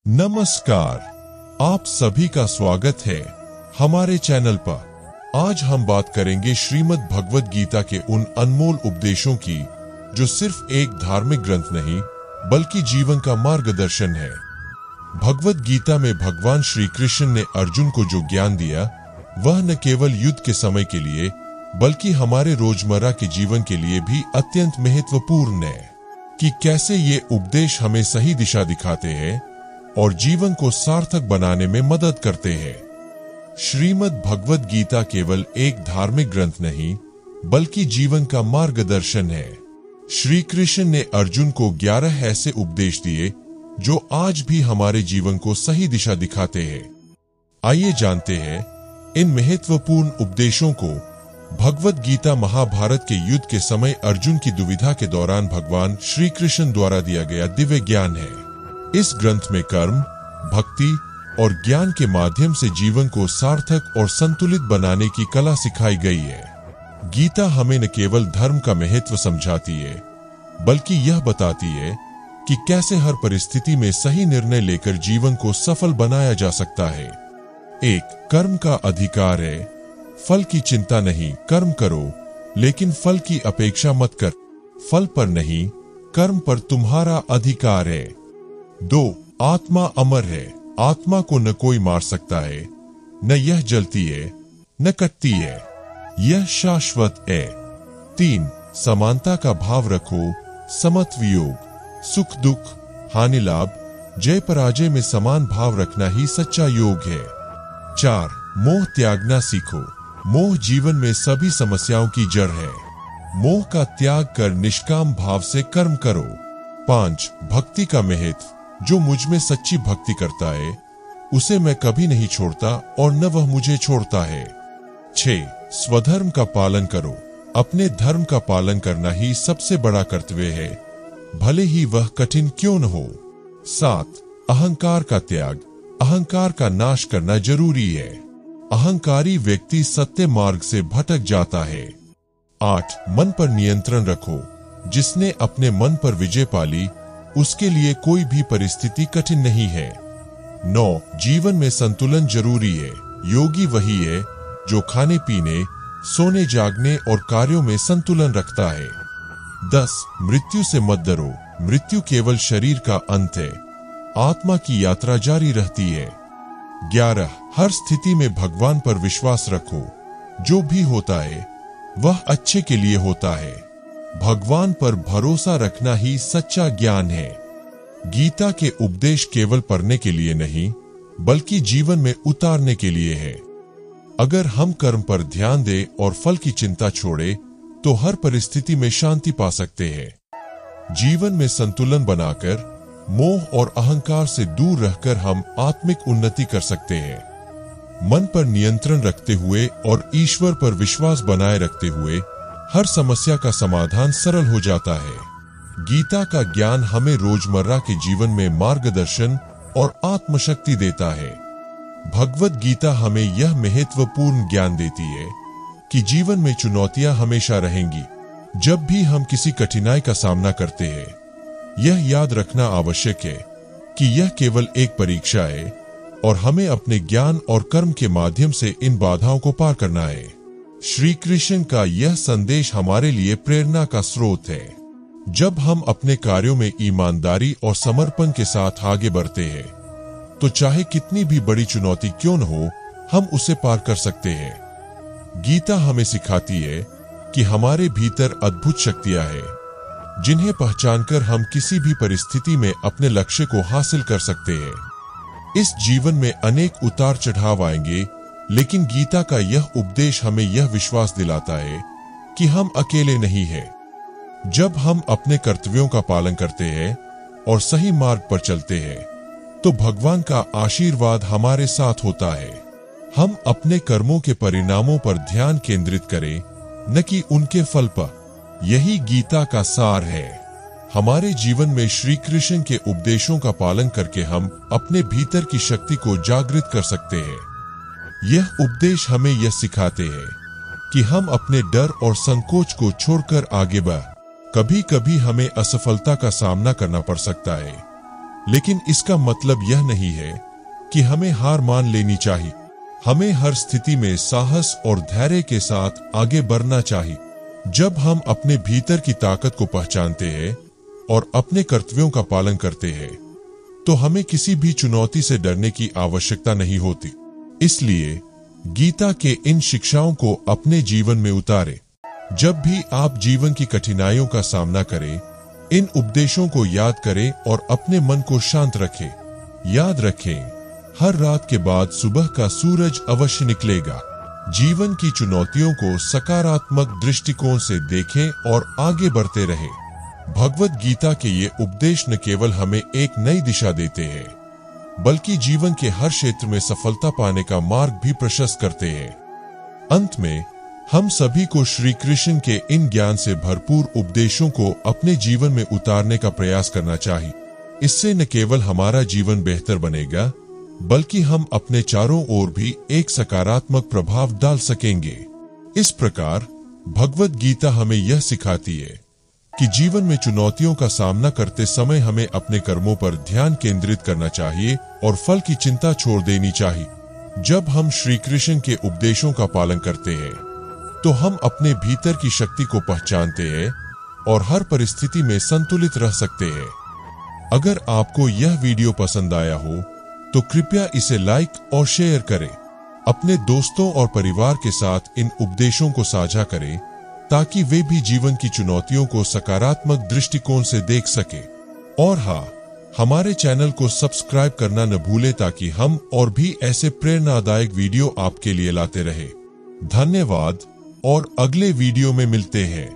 नमस्कार, आप सभी का स्वागत है हमारे चैनल पर। आज हम बात करेंगे श्रीमद् भगवद गीता के उन अनमोल उपदेशों की जो सिर्फ एक धार्मिक ग्रंथ नहीं बल्कि जीवन का मार्गदर्शन है। भगवद गीता में भगवान श्री कृष्ण ने अर्जुन को जो ज्ञान दिया वह न केवल युद्ध के समय के लिए बल्कि हमारे रोजमर्रा के जीवन के लिए भी अत्यंत महत्वपूर्ण है कि कैसे ये उपदेश हमें सही दिशा दिखाते हैं और जीवन को सार्थक बनाने में मदद करते हैं। श्रीमद् भगवद गीता केवल एक धार्मिक ग्रंथ नहीं बल्कि जीवन का मार्गदर्शन है। श्री कृष्ण ने अर्जुन को 11 ऐसे उपदेश दिए जो आज भी हमारे जीवन को सही दिशा दिखाते हैं। आइए जानते हैं इन महत्वपूर्ण उपदेशों को। भगवद गीता महाभारत के युद्ध के समय अर्जुन की दुविधा के दौरान भगवान श्री कृष्ण द्वारा दिया गया दिव्य ज्ञान है। इस ग्रंथ में कर्म, भक्ति और ज्ञान के माध्यम से जीवन को सार्थक और संतुलित बनाने की कला सिखाई गई है। गीता हमें न केवल धर्म का महत्व समझाती है बल्कि यह बताती है कि कैसे हर परिस्थिति में सही निर्णय लेकर जीवन को सफल बनाया जा सकता है। एक कर्म का अधिकार है। फल की चिंता नहीं, कर्म करो, लेकिन फल की अपेक्षा मत कर। फल पर नहीं, कर्म पर तुम्हारा अधिकार है। 2 आत्मा अमर है। आत्मा को न कोई मार सकता है, न यह जलती है न कटती है, यह शाश्वत है। 3 समानता का भाव रखो। समत्व योग, सुख दुख, हानि लाभ, जय पराजय में समान भाव रखना ही सच्चा योग है। 4 मोह त्यागना सीखो। मोह जीवन में सभी समस्याओं की जड़ है। मोह का त्याग कर निष्काम भाव से कर्म करो। 5 भक्ति का महत्व। जो मुझ में सच्ची भक्ति करता है उसे मैं कभी नहीं छोड़ता और न वह मुझे छोड़ता है। 6 स्वधर्म का पालन करो। अपने धर्म का पालन करना ही सबसे बड़ा कर्तव्य है, भले ही वह कठिन क्यों न हो। 7 अहंकार का त्याग। अहंकार का नाश करना जरूरी है। अहंकारी व्यक्ति सत्य मार्ग से भटक जाता है। 8 मन पर नियंत्रण रखो। जिसने अपने मन पर विजय पाली उसके लिए कोई भी परिस्थिति कठिन नहीं है। 9 जीवन में संतुलन जरूरी है। योगी वही है जो खाने पीने, सोने जागने और कार्यों में संतुलन रखता है। 10 मृत्यु से मत डरो। मृत्यु केवल शरीर का अंत है, आत्मा की यात्रा जारी रहती है। 11 हर स्थिति में भगवान पर विश्वास रखो। जो भी होता है वह अच्छे के लिए होता है। भगवान पर भरोसा रखना ही सच्चा ज्ञान है। गीता के उपदेश केवल पढ़ने के लिए नहीं बल्कि जीवन में उतारने के लिए है। अगर हम कर्म पर ध्यान दें और फल की चिंता छोड़े तो हर परिस्थिति में शांति पा सकते हैं। जीवन में संतुलन बनाकर मोह और अहंकार से दूर रहकर हम आत्मिक उन्नति कर सकते हैं। मन पर नियंत्रण रखते हुए और ईश्वर पर विश्वास बनाए रखते हुए हर समस्या का समाधान सरल हो जाता है। गीता का ज्ञान हमें रोजमर्रा के जीवन में मार्गदर्शन और आत्मशक्ति देता है। भगवद गीता हमें यह महत्वपूर्ण ज्ञान देती है कि जीवन में चुनौतियां हमेशा रहेंगी। जब भी हम किसी कठिनाई का सामना करते हैं यह याद रखना आवश्यक है कि यह केवल एक परीक्षा है और हमें अपने ज्ञान और कर्म के माध्यम से इन बाधाओं को पार करना है। श्री कृष्ण का यह संदेश हमारे लिए प्रेरणा का स्रोत है। जब हम अपने कार्यों में ईमानदारी और समर्पण के साथ आगे बढ़ते हैं तो चाहे कितनी भी बड़ी चुनौती क्यों न हो हम उसे पार कर सकते हैं। गीता हमें सिखाती है कि हमारे भीतर अद्भुत शक्तियां हैं जिन्हें पहचानकर हम किसी भी परिस्थिति में अपने लक्ष्य को हासिल कर सकते हैं। इस जीवन में अनेक उतार चढ़ाव आएंगे लेकिन गीता का यह उपदेश हमें यह विश्वास दिलाता है कि हम अकेले नहीं हैं। जब हम अपने कर्तव्यों का पालन करते हैं और सही मार्ग पर चलते हैं तो भगवान का आशीर्वाद हमारे साथ होता है। हम अपने कर्मों के परिणामों पर ध्यान केंद्रित करें न कि उनके फल पर। यही गीता का सार है। हमारे जीवन में श्री कृष्ण के उपदेशों का पालन करके हम अपने भीतर की शक्ति को जागृत कर सकते हैं। यह उपदेश हमें यह सिखाते हैं कि हम अपने डर और संकोच को छोड़कर आगे बढ़। कभी कभी हमें असफलता का सामना करना पड़ सकता है लेकिन इसका मतलब यह नहीं है कि हमें हार मान लेनी चाहिए। हमें हर स्थिति में साहस और धैर्य के साथ आगे बढ़ना चाहिए। जब हम अपने भीतर की ताकत को पहचानते हैं और अपने कर्तव्यों का पालन करते हैं, तो हमें किसी भी चुनौती से डरने की आवश्यकता नहीं होती। इसलिए गीता के इन शिक्षाओं को अपने जीवन में उतारें। जब भी आप जीवन की कठिनाइयों का सामना करें, इन उपदेशों को याद करें और अपने मन को शांत रखें। याद रखें, हर रात के बाद सुबह का सूरज अवश्य निकलेगा। जीवन की चुनौतियों को सकारात्मक दृष्टिकोण से देखें और आगे बढ़ते रहें। भगवद गीता के ये उपदेश न केवल हमें एक नई दिशा देते हैं, बल्कि जीवन के हर क्षेत्र में सफलता पाने का मार्ग भी प्रशस्त करते हैं। अंत में हम सभी को श्री कृष्ण के इन ज्ञान से भरपूर उपदेशों को अपने जीवन में उतारने का प्रयास करना चाहिए। इससे न केवल हमारा जीवन बेहतर बनेगा, बल्कि हम अपने चारों ओर भी एक सकारात्मक प्रभाव डाल सकेंगे। इस प्रकार भगवद गीता हमें यह सिखाती है कि जीवन में चुनौतियों का सामना करते समय हमें अपने कर्मों पर ध्यान केंद्रित करना चाहिए और फल की चिंता छोड़ देनी चाहिए। जब हम श्री कृष्ण के उपदेशों का पालन करते हैं, तो हम अपने भीतर की शक्ति को पहचानते हैं और हर परिस्थिति में संतुलित रह सकते हैं। अगर आपको यह वीडियो पसंद आया हो, तो कृपया इसे लाइक और शेयर करें। अपने दोस्तों और परिवार के साथ इन उपदेशों को साझा करें, ताकि वे भी जीवन की चुनौतियों को सकारात्मक दृष्टिकोण से देख सके। और हाँ, हमारे चैनल को सब्सक्राइब करना न भूलें, ताकि हम और भी ऐसे प्रेरणादायक वीडियो आपके लिए लाते रहे। धन्यवाद और अगले वीडियो में मिलते हैं।